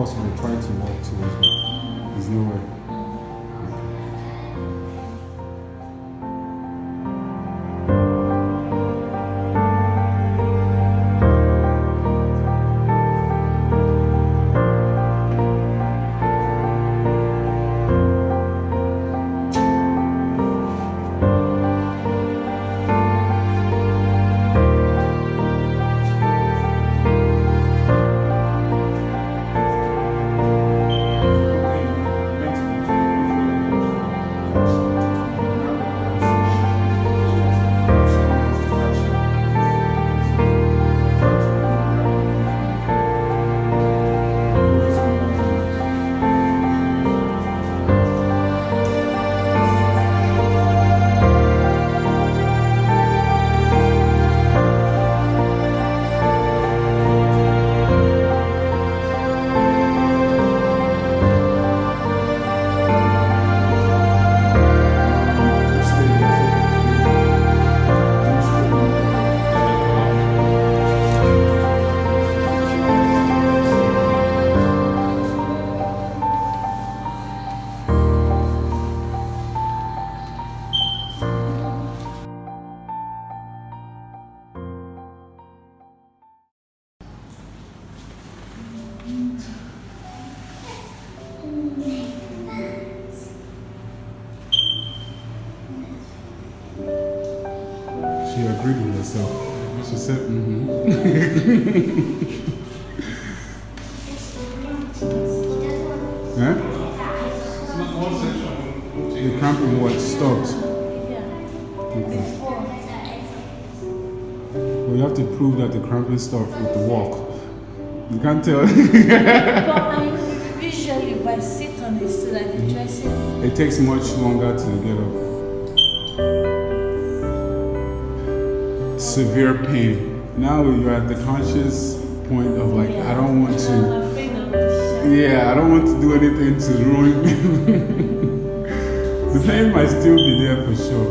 possible, try to walk towards me. There's no way. She agreed with herself. She said, Huh? The cramping what stopped? Okay. Well, you have to prove that the cramping stopped with the walk. You can't tell. Usually if I sit on this so that the dressing... It takes much longer to get up. Severe pain. Now you're at the conscious point of like, I don't want to... I'm afraid of the Yeah, I don't want to do anything to ruin. The pain might still be there for sure.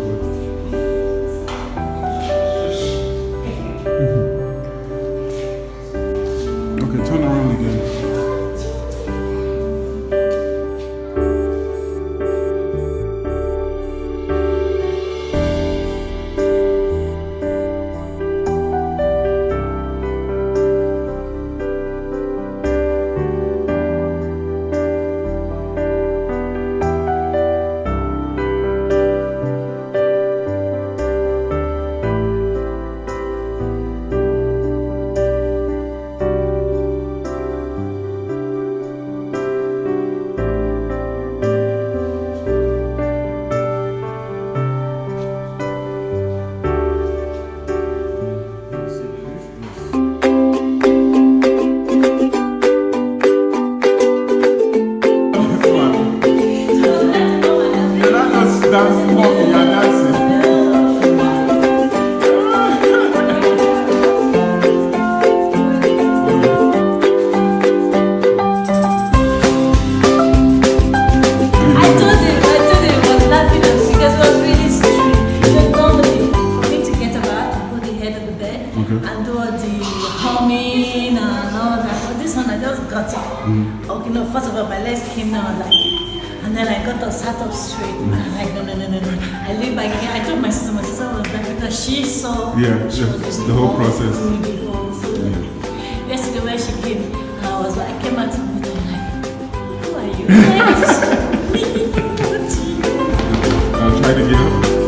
But okay, turn around again. Dancing, walking, you're dancing. I told him he was laughing at me because it was really strange. Normally, for me to get up, I have to put the head on the bed and do all the humming and all that. But this one, I just got up. Okay, no, first of all, my legs came down like, and then I got up, sat up straight. And I'm like, no. I lay back again. I told my sister was like, because she saw she was the whole process. Yesterday when she came, and I was like, I came out to meet her, I'm like, who are you? I'll try to get up.